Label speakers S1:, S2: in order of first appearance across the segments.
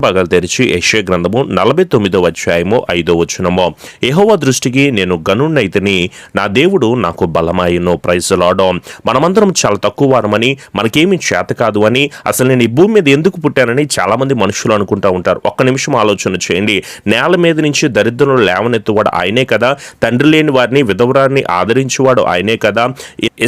S1: పగలు తెరిచి యెషయా గ్రంథము 49వ అధ్యాయము 5వ వచనము. యెహోవా దృష్టికి నేను గనున్నైతిని, నా దేవుడు నాకు బలమాయను. Praise the lord. మనమందరం చాలా తక్కువ వారమని, మనకేమీ చేత కాదు అని, అసలు నేను ఈ భూమి మీద ఎందుకు పుట్టానని చాలా మంది మనుషులు అనుకుంటా ఉంటారు. ఒక్క నిమిషం ఆలోచన చేయండి. నేల మీద నుంచి దరిద్రులను లేవనెత్తువాడు ఆయనే కదా, తండ్రి లేని వారిని విధవరాన్ని ఆదరించేవాడు ఆయనే కదా.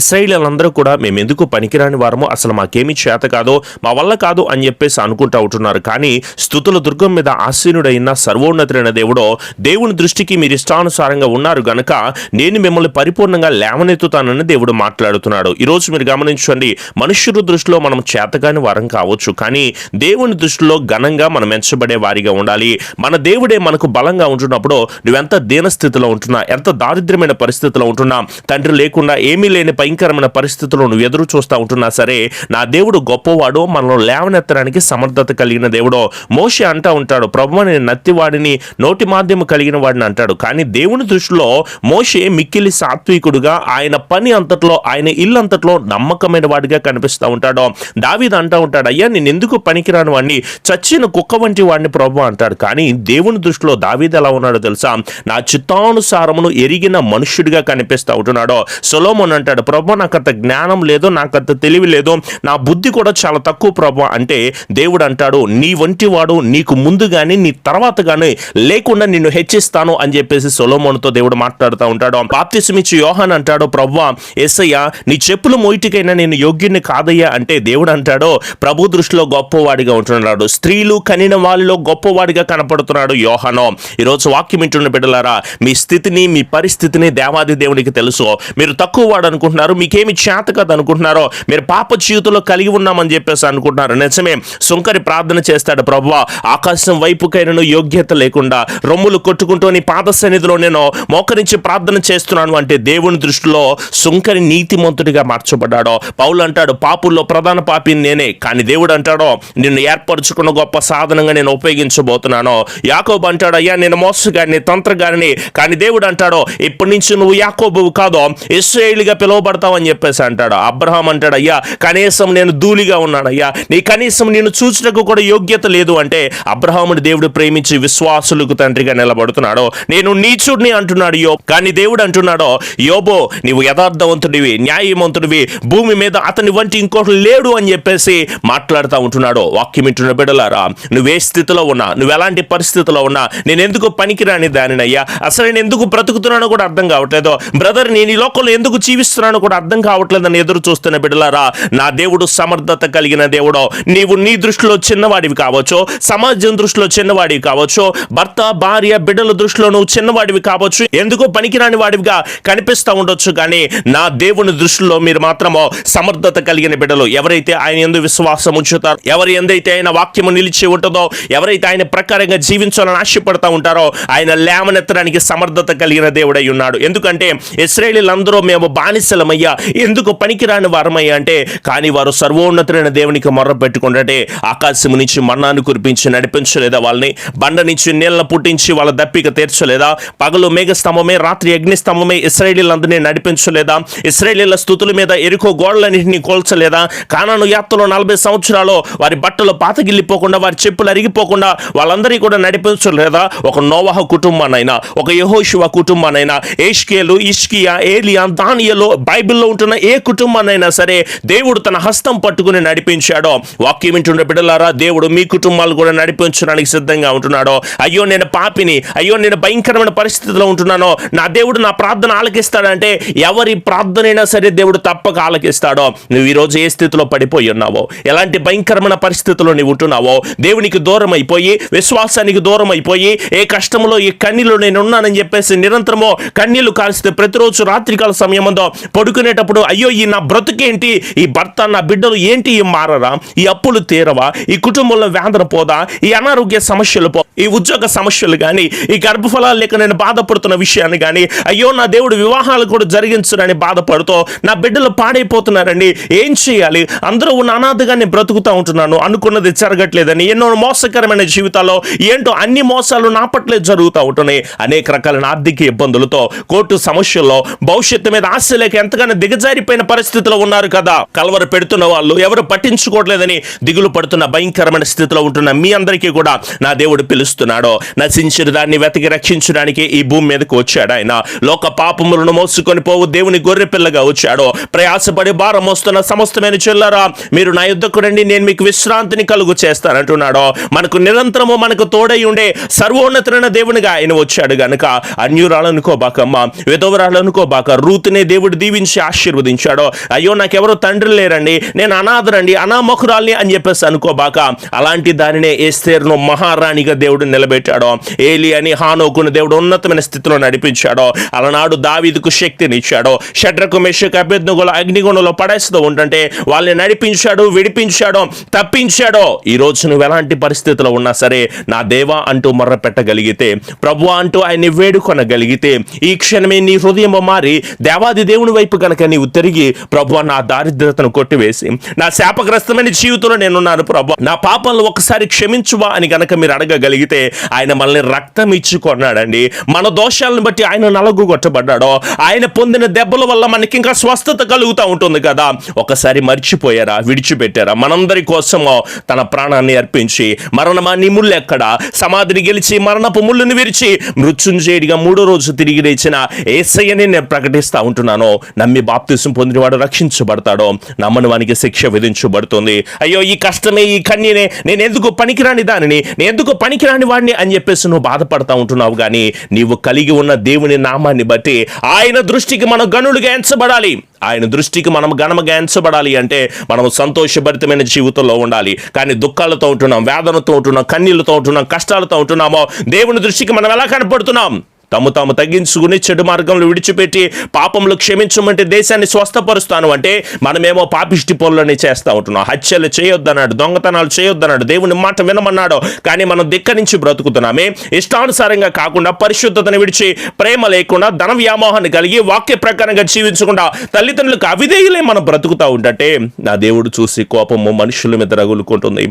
S1: ఇశ్రాయేలీయులందరూ కూడా మేము ఎందుకు పనికిరాని వారమో, అసలు మాకేమీ చేత కాదో, మా వల్ల కాదు అని చెప్పేసి అనుకుంటా ఉంటున్నారు. కానీ స్తుతుల దుర్గం మీద ఆసీనుడైన సర్వోన్నతుడైన దేవుడో, దేవుని దృష్టికి మీరు ఇష్టానుసారంగా ఉన్నారు గనక నేను మిమ్మల్ని పరిపూర్ణంగా లేవనెత్తుతానని దేవుడు మాట్లాడుతున్నాడు. ఈరోజు మీరు గమనించండి, మనుష్యుల దృష్టిలో మనం చేతగాని వారం కావచ్చు, కానీ దేవుని దృష్టిలో ఘనంగా మనం ఎంచబడే వారిగా ఉండాలి. మన దేవుడే మనకు బలంగా ఉంటున్నప్పుడు నువ్వెంత దీనస్థితిలో ఉంటున్నా, ఎంత దారిద్ర్యమైన పరిస్థితిలో ఉంటున్నా, తండ్రి లేకుండా ఏమీ లేని భయంకరమైన పరిస్థితుల్లో నువ్వు ఎదురు చూస్తూ ఉంటున్నా సరే, నా దేవుడు గొప్పవాడు, మనలో లేవనెత్తడానికి సమర్థత కలిగిన దేవుడు. మోషే అంటా ఉంటాడు, ప్రభువా నేను నత్తివాడిని, నోటి మాధ్యము కలిగిన వాడిని అంటాడు. కానీ దేవుని దృష్టిలో మోషే మిక్కిలి సాత్వికుడుగా, ఆయన పని అంతట్లో, ఆయన ఇల్లు అంతట్లో నమ్మకమైన వాడిగా కనిపిస్తూ ఉంటాడు. దావీదు అంటా ఉంటాడు, అయ్యా నేను ఎందుకు పనికిరాని వాడిని, చచ్చిన కుక్క వంటి వాడిని ప్రభువా అంటాడు. కానీ దేవుని దృష్టిలో దావీదు ఎలా ఉన్నాడో తెలుసా, నా చిత్తానుసారమును ఎరిగిన మనుష్యుడిగా కనిపిస్తూ ఉంటున్నాడు. సొలొమోను అంటాడు, ప్రభువా నాకు అంత జ్ఞానం లేదు, నాకు అంత తెలివి లేదు, నా బుద్ధి కూడా చాలా తక్కువ ప్రభువా అంటే, దేవుడు అంటాడు, నీ వంటి వాడు నీకు ముందు గాని నీ తర్వాత గాని లేకుండా నిన్ను హెచ్చిస్తాను అని చెప్పేసి సొలొమోనుతో దేవుడు మాట్లాడుతూ ఉంటాడు. బాప్తిసమిచ్చి యోహాన్ అంటాడు, ప్రభువా యేసయ్యా నీ చెప్పులు మోయిటికైనా నేను యోగ్యుని కాదయ్యా అంటే, దేవుడు అంటాడు ప్రభు దృష్టిలో గొప్పవాడిగా ఉంటున్నాడు, స్త్రీలు కనిన వాళ్ళలో గొప్పవాడిగా కనపడుతున్నాడు యోహాను. ఈరోజు వాక్యం వింటున్న బిడ్డలారా, మీ స్థితిని, మీ పరిస్థితిని దేవాది దేవునికి తెలుసు. మీరు తక్కువ వాడు అనుకుంటున్నారు, మీకేమి చేత కాదు అనుకుంటున్నారో, మీరు పాప జీవితంలో కలిగి ఉన్నామని చెప్పేసి అనుకుంటున్నారు. నిజమే, సుంకరి ప్రార్థన చేస్తాడు, ప్రభువా ఆకాశం వైపుకైనను యోగ్యత లేకుండా రొమ్ములు కొట్టుకుంటూ నీ పాద సన్నిధిలో నేను మోకరించి ప్రార్థన చేస్తున్నాను అంటే, దేవుని దృష్టిలో సుంకరి నీతిమంతుడిగా మార్చబడ్డాడో. పౌలు అంటాడు, పాపుల్లో ప్రధాన పాపిని నేనే, కానీ దేవుడు అంటాడో నిన్ను ఏర్పరచుకున్న గొప్ప సాధనంగా నేను ఉపయోగించబోతున్నాను. యాకోబు అంటాడు, అయ్యా నేను మోసగాడిని, తంత్రగారిని, కానీ దేవుడు అంటాడో ఇప్పటి నుంచి నువ్వు యాకోబువు కాదో ఇశ్రాయేలుగా పిలువబడతావు అని చెప్పేసి అంటాడు. అబ్రహాం అంటాడు, అయ్యా కనీసం నేను ధూళిగా ఉన్నాను అయ్యా, నీ కనీసం నేను చూచుటకు కూడా యోగ్యత లేదు అంటే, అబ్రహాముని దేవుడు ప్రేమించి విశ్వాసులకు తండ్రిగా నిలబడుతున్నాడు. నేను నీచుడిని అంటున్నాడు యోబు, కానీ దేవుడు అంటున్నాడో, యోబో నీవు యథార్థవంతుడివి, న్యాయవంతుడివి, భూమి మీద అతని వంటి ఇంకోటి లేడు అని చెప్పేసి మాట్లాడుతూ ఉంటున్నాడు. వాక్యం వింటున్న బిడ్డలారా, నువ్వే స్థితిలో ఉన్నా, నువ్వు ఎలాంటి పరిస్థితిలో ఉన్నా, నేను ఎందుకు పనికిరాని దానినయ్యా, అసలు నేను ఎందుకు బ్రతుకుతున్నానో కూడా అర్థం కావట్లేదు, బ్రదర్ నేను ఈ లోకంలో ఎందుకు జీవిస్తున్నానో కూడా అర్థం కావట్లేదని ఎదురు చూస్తున్న బిడ్డలారా, నా దేవుడు సమర్థత కలిగిన దేవుడు. నీవు నీ దృష్టిలో చిన్నవాడివి కావచ్చు, సమాజం దృష్టిలో చిన్నవాడివి కావచ్చు, భర్త భార్య బిడ్డల దృష్టిలో నువ్వు చిన్నవాడివి కావచ్చు, ఎందుకో పనికిరాని వాడివిగా కనిపిస్తూ ఉండొచ్చు, కానీ నా దేవుని దృష్టిలో మీరు మాత్రమో సమర్థత కలిగిన బిడ్డలు. ఎవరైతే ఆయన యందు విశ్వాసం ఉంచుతారో, ఎవరు ఎందైతే ఆయన వాక్యము నిలిచి ఉంటుందో, ఎవరైతే ఆయన ప్రకారంగా జీవించాలని ఆశపడతా ఉంటారో, ఆయన లేవనెత్తడానికి సమర్థత కలిగిన దేవుడై ఉన్నాడు. ఎందుకంటే ఇశ్రాయేలీయులందరూ మేము బానిసలమయ్యా, ఎందుకు పనికిరాని వారమయ్యా అంటే, కానీ వారు సర్వోన్నతుడైన దేవునికి మొర్ర పెట్టుకుంటే ఆకాశము నుంచి మన్నాను కురిపించి నడిపించలేదా, వాళ్ళని బండ నుంచి నీళ్ళను పుట్టించి వాళ్ళ దప్పిక తీర్చలేదా, పగలు మేఘస్తంభమే రాత్రి అగ్నిస్తంభమే ఇశ్రాయేలీయులందరినీ నడిపించలేదా, ఇశ్రాయేలీయుల స్తుతుల మీద ఎరికో గోడలన్నింటినీ కోల్చలేదా, కానాను యాత్రలో 40 సంవత్సరాలు వారి బట్టలు పాతగిల్లిపోకుండా, వారి చెప్పులు అరిగిపోకుండా వాళ్ళందరినీ కూడా నడిపించలేదా. ఒక నోవహ కుటుంబానైనా, ఒక యెహోషువ కుటుంబానైనా, ఏష్కేలు, ఇష్కియా, ఏలియా, దానియేలు, బైబిల్లో ఉంటున్న ఏ కుటుంబానైనా సరే దేవుడు తన హస్తం పట్టుకుని నడిపించాడో. వాక్యం వింటున్న బిడ్డలారా, దేవుడు మీ కుటుంబాలు కూడా నడిపించడానికి సిద్ధంగా ఉంటున్నాడో. అయ్యో నేను పాపిని, అయ్యో నేను భయంకరమైన పరిస్థితిలో ఉంటున్నానో, నా దేవుడు నా ప్రార్థన ఆలకిస్తాడంటే, ఎవరి ప్రార్థనైనా సరే దేవుడు తప్పక ఆలకిస్తాడో. నువ్వు ఈరోజు ఏ స్థితిలో పడిపోయి ఉన్నావో, ఎలాంటి భయంకరమైన పరిస్థితిలో నువ్వు ఉంటున్నావో, దేవునికి దూరం అయిపోయి, విశ్వాసానికి దూరం అయిపోయి, ఏ కష్టంలో ఈ కన్నీళ్ళు నేను ఉన్నానని చెప్పేసి నిరంతరమో కన్నీళ్లు కాల్స్తే, ప్రతిరోజు రాత్రికాల సమయంలో పడుకునేటప్పుడు అయ్యో ఈ నా బ్రతుకేంటి, ఈ భర్త నా బిడ్డలు ఏంటి ఈ మారరా, ఈ అప్పులు తీరవా, ఈ కుటుంబంలో వేదన పోదా, ఈ అనారోగ్య సమస్యలు పో, ఈ ఉద్యోగ సమస్యలు కానీ, ఈ గర్భఫలాలు లేక నేను బాధపడుతున్న విషయాన్ని కానీ, అయ్యో నా దేవుడు వివాహాలు కూడా జరిగించునని బాధపడుతూ నా బిడ్డలు పాడైపోతున్నారండి, ఏం చేయాలి, అందరూ ఉన్న అనాథగా నేను బ్రతుకుతూ ఉంటున్నాను, అనుకున్నది జరగట్లేదని, ఎన్నో మోసకరమైన జీవితాల్లో ఏంటో అన్ని మోసాలు నా పట్లే జరుగుతూ ఉంటున్నాయి. అనేక రకాలైన ఆర్థిక ఇబ్బందులతో, కోర్టు సమస్యల్లో, భవిష్యత్తు మీద ఆశ లేక ఎంతగానో దిగజారిపోయిన పరిస్థితిలో ఉన్నారు కదా. కలవర పెడుతున్న వాళ్ళు ఎవరు పట్టించుకోవట్లేదని దిగులు పడుతున్న భయంకరమైన స్థితిలో ఉంటున్న మీ అందరికీ కూడా నా దేవుడు పిలుస్తున్నాడో. నశించిన దాన్ని వెతికి రక్షించడానికి ఈ భూమి మీదకి వచ్చాడు ఆయన. లోక పాపములను మోసుకొని పోవు దేవుని గొర్రె పిల్లగా వచ్చాడో. ప్రయాసపడి భారం మోస్తున్న సమస్తమైన చెల్లరా, మీరు నా యుద్ధకు రండి, నేను మీకు విశ్రాంతిని కలుగు చేస్తానంటున్నాడో. మనకు నిరంతరము మనకు తోడై ఉండే సర్వోన్నతమైన దేవునిగా ఆయన వచ్చాడు గనుక అన్యురాలనుకోబాకమ్మ, విధవరాలనుకోబాక. రూతునే దేవుడు దీవించి ఆశీర్వదించాడో. అయ్యో నాకెవరో తండ్రి లేరండి, నేను అనాథరండి, అనామకురాల్ని అని చెప్పేసి అనుకోబాక. అలాంటి దానినే ఎస్తేరును మహారాణిగా దేవుడు నిలబెట్టాడో. ఏలి అని హానోకును దేవుడు ఉన్నతమైన స్థితిలో నడిపించాడో. అలనాడు దావీదుకు శక్తిని ఇచ్చాడో. షడ్రకు మెషకు అబేద్నెగోల అగ్నిగుణంలో పడేస్తూ ఉంటుంటే వాళ్ళని నడిపించాడు, విడిపించాడో, తప్పించాడో. ఈ రోజు నువ్వు ఎలాంటి పరిస్థితిలో ఉన్నా సరే నా దేవా అంటూ మొర్ర పెట్టగలిగితే, ప్రభువా అంటూ ఆయన్ని వేడుకొనగలిగితే, ఈ క్షణమే నీ హృదయం మారి దేవాది దేవుని వైపు కనుక నీవు తిరిగి, ప్రభువా నా దారిద్రతను కొట్టివేసి నా శాపగ్రస్తమైన జీవితంలో నేనున్నాను ప్రభు, నా పాపంలో ఒకసారి క్షమించువా అని కనుక మీరు అడగగలిగితే, ఆయన మనల్ని రక్తం ఇచ్చి కొన్నాడండి. మన దోషాలను బట్టి ఆయన నలుగు కొట్టబడ్డాడో. ఆయన పొందిన దెబ్బల వల్ల మనకి ఇంకా స్వస్థత కలుగుతూ ఉంటుంది కదా. ఒకసారి మర్చిపోయారా, విడిచిపెట్టారా? మనందరి కోసమో తన ప్రాణాన్ని అర్పించి, మరణమా నీ ముళ్ళు ఎక్కడ, సమాధిని గెలిచి మరణపు ముళ్ళుని విరిచి మృత్యుంజయుడిగా 3వ రోజు తిరిగి లేచిన యేసయ్యని నేను ప్రకటిస్తూ ఉంటున్నాను. నమ్మి బాప్తిసం పొందినవాడు రక్షించబడతాడో, నమ్మని వానికి శిక్ష విధించబడుతుంది. అయ్యో ఈ కష్టమే, ఈ కన్యనే, నేను ఎందుకు పనికిరాని దానిని, నేను ఎందుకు పనికిరాని వాడిని అని చెప్పేసి నువ్వు బాధపడతా ఉంటున్నావు. కానీ నీవు కలిగి ఉన్న దేవుని నామాన్ని బట్టి ఆయన దృష్టికి మనం గనులుగా ఎంచబడాలి. ఆయన దృష్టికి మనం ఘనముగా ఎంచబడాలి అంటే మనం సంతోషభరితమైన జీవితంలో ఉండాలి. కానీ దుఃఖాలతో ఉంటున్నాం, వేదనతో ఉంటున్నాం, కన్నీళ్లతో ఉంటున్నాం, కష్టాలతో ఉంటున్నామో. దేవుని దృష్టికి మనం ఎలా కనపడుతున్నాం? తాము తగ్గించుకుని చెడు మార్గంలో విడిచిపెట్టి పాపంలో క్షమించమంటే దేశాన్ని స్వస్థపరుస్తాను అంటే మనమేమో పాపిష్టి పనులని చేస్తూ ఉంటున్నాం. హత్యలు చేయొద్దన్నాడు, దొంగతనాలు చేయొద్దన్నాడు, దేవుని మాట వినమన్నాడు. కానీ మనం ధిక్కరించి బ్రతుకుతున్నామే. ఇష్టానుసారంగా కాకుండా, పరిశుద్ధతను విడిచి, ప్రేమ లేకుండా, ధన వ్యామోహాన్ని కలిగి, వాక్య ప్రకారంగా జీవించకుండా తల్లిదండ్రులకు అవిధేయులే మనం బ్రతుకుతూ ఉంటే నా దేవుడు చూసి కోపము మనుషుల మీద రగులుకుంటుంది.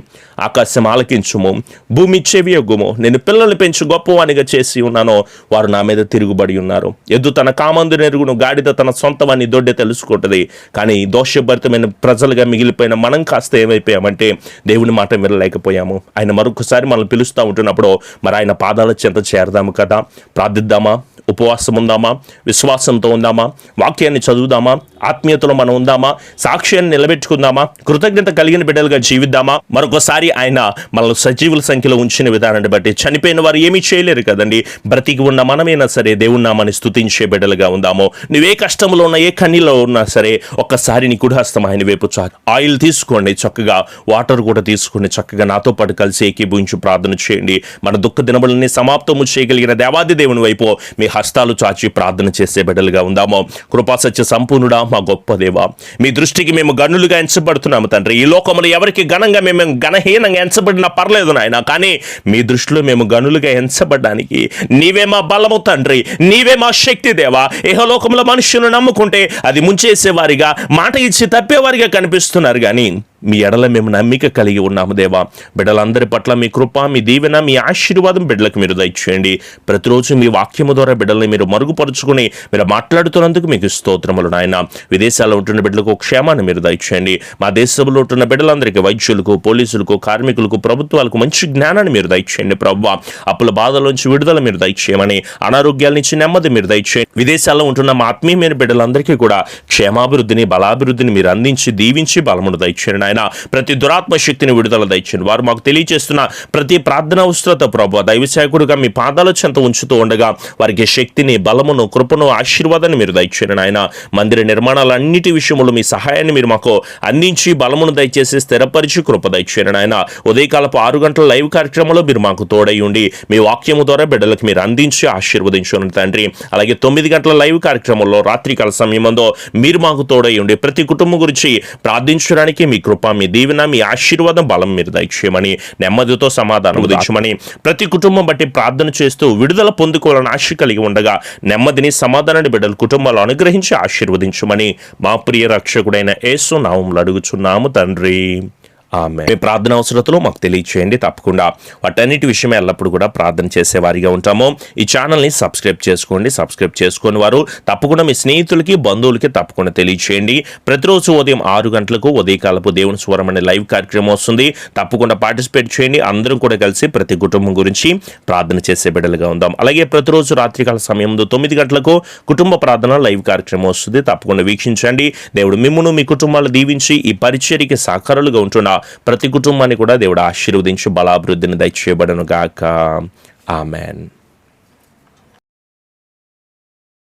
S1: ఆకాశం ఆలకించుము, భూమి చెవియొగ్గుము, నేను పిల్లల్ని పెంచి గొప్పవానిగా చేసి ఉన్నాను, వారు నా మీద తిరుగుబడి ఉన్నారు. ఎద్దు తన కామందు నెరుగును, గాడిద తన సొంతవాన్ని దొడ్డే తెలుసుకుంటుంది. కానీ దోషభరితమైన ప్రజలుగా మిగిలిపోయిన మనం కాస్త ఏమైపోయామంటే దేవుని మాట వినలేకపోయాము. ఆయన మరొకసారి మనల్ని పిలుస్తూ ఉంటున్నప్పుడు మరి ఆయన పాదాల చెంత చేరదాము కదా. ప్రార్థిద్దామా, ఉపవాసం ఉందామా, విశ్వాసంతో ఉందామా, వాక్యాన్ని చదువుదామా, ఆత్మీయతలో మనం ఉందామా, సాక్ష్యాన్ని నిలబెట్టుకుందామా, కృతజ్ఞత కలిగిన బిడ్డలుగా జీవిద్దామా. మరొకసారి ఆయన మనల్ని సజీవుల సంఖ్యలో ఉంచిన విధానాన్ని బట్టి చనిపోయిన వారు ఏమీ చేయలేరు కదండి. బ్రతికి ఉన్న మనమైనా సరే దేవుని నామాన్ని స్తుతించే బిడ్డలుగా ఉందాము. నువ్వే కష్టంలో ఉన్నా, ఏ కన్నీలో ఉన్నా సరే ఒక్కసారి నీ కుడి హస్తం ఆయన వైపు ఆయిల్ తీసుకోండి, చక్కగా వాటర్ కూడా తీసుకోండి, చక్కగా నాతో పాటు కలిసి ఏకీభవించి ప్రార్థన చేయండి. మన దుఃఖ దినములని సమాప్తము చేయగలిగిన దేవాది దేవుని వైపు మీ హస్తాలు చాచి ప్రార్థన చేసే బిడ్డలుగా ఉందాము. కృపా సత్య సంపూర్ణుడా, మా గొప్ప దేవా, మీ దృష్టికి మేము గనులుగా ఎంచబడుతున్నాము తండ్రి. ఈ లోకములో ఎవరికి ఘనంగా మేము ఘనహీనంగా ఎంచబడినా పర్లేదు నాయన, కానీ మీ దృష్టిలో మేము గనులుగా ఎంచబడడానికి నీవే మా బలము తండ్రి, నీవే మా శక్తి దేవా. ఇహలోకంలో మనుషులను నమ్ముకుంటే అది ముంచేసేవారిగా, మాట ఇచ్చి తప్పేవారిగా కనిపిస్తున్నారు. కానీ మీ ఎడల మేము నమ్మిక కలిగి ఉన్నాము దేవా. బిడ్డలందరి పట్ల మీ కృప, మీ దీవెన, మీ ఆశీర్వాదం బిడ్డలకు మీరు దయచేయండి. ప్రతిరోజు మీ వాక్యము ద్వారా బిడ్డల్ని మీరు మరుగుపరుచుకుని మీరు మాట్లాడుతున్నందుకు మీకు స్తోత్రములు నాయన. విదేశాల్లో ఉంటున్న బిడ్డలకు క్షేమాన్ని మీరు దయచేయండి. మా దేశంలో ఉంటున్న బిడ్డలందరికీ, వైద్యులకు, పోలీసులకు, కార్మికులకు, ప్రభుత్వాలకు మంచి జ్ఞానాన్ని మీరు దయచేయండి ప్రభువా. అప్పుల బాధలోంచి విడుదల మీరు దయచేయమని, అనారోగ్యాల నుంచి నెమ్మది మీరు దయచేయండి. విదేశాల్లో ఉంటున్న మా ఆత్మీయమైన బిడ్డలందరికీ కూడా క్షేమాభివృద్ధిని, బలాభివృద్ధిని మీరు అందించి దీవించి బలమును దయచేయండి. ప్రతి దురాత్మ శక్తిని విడుదల దయచేయండి. వారు మాకు తెలియజేస్తున్న ప్రతి ప్రార్థన అవసరత ప్రభువా దైవసేవకుడిగా మీ పాదాల చెంత ఉంచుతూ ఉండగా వారికి శక్తిని, బలమును, కృపను, ఆశీర్వాదాన్ని మీరు దయచేయండి నాయన. మందిర నిర్మాణాలన్నిటి విషయంలో మీ సహాయాన్ని మీరు మాకు అందించి బలమును దయచేసి స్థిరపరిచి కృప దయచేయండి నాయన. ఉదయకాలపు 6 గంటల లైవ్ కార్యక్రమంలో మీరు మాకు తోడై ఉండి మీ వాక్యము ద్వారా బిడ్డలకు మీరు అందించి ఆశీర్వదించండి తండ్రి. అలాగే 9 గంటల లైవ్ కార్యక్రమంలో రాత్రికాల సమయంలో మీరు మాకు తోడై ఉండి ప్రతి కుటుంబం గురించి ప్రార్థించడానికి మీ కృప, మీ దీవెన, మీ ఆశీర్వాదం, బలం మీరు దయచేయమని, నెమ్మదితో సమాధానం దయచేయమని, ప్రతి కుటుంబం బట్టి ప్రార్థన చేస్తూ విడుదల పొందుకోవాలని ఆశ కలిగి ఉండగా నెమ్మదిని, సమాధానాన్ని బిడ్డల కుటుంబాలు అనుగ్రహించి ఆశీర్వదించమని మా ప్రియ రక్షకుడైన యేసు నామములో అడుగుచున్నాము తండ్రి. ఆమేన్. మీ ప్రార్థన అవసరతలు మాకు తెలియచేయండి. తప్పకుండా వాటన్నిటి విషయమే ఎల్లప్పుడు కూడా ప్రార్థన చేసేవారిగా ఉంటాము. ఈ ఛానల్ని సబ్స్క్రైబ్ చేసుకోండి. సబ్స్క్రైబ్ చేసుకుని వారు తప్పకుండా మీ స్నేహితులకి, బంధువులకి తప్పకుండా తెలియచేయండి. ప్రతిరోజు ఉదయం 6 గంటలకు ఉదయకాలపు దేవుని స్వరం అనే లైవ్ కార్యక్రమం వస్తుంది. తప్పకుండా పార్టిసిపేట్ చేయండి. అందరం కూడా కలిసి ప్రతి కుటుంబం గురించి ప్రార్థన చేసే బిడ్డలుగా ఉందాం. అలాగే ప్రతిరోజు రాత్రికాల సమయం 9 గంటలకు కుటుంబ ప్రార్థన లైవ్ కార్యక్రమం వస్తుంది. తప్పకుండా వీక్షించండి. దేవుడు మిమ్మును మీ కుటుంబాలు దీవించి ఈ పరిచర్యకి సహకారులుగా ఉంటున్న ప్రతి కుటుంబాన్ని కూడా దేవుడు ఆశీర్వదించి బలాభివృద్ధిని దయచేయబడును గాక. ఆమెన్.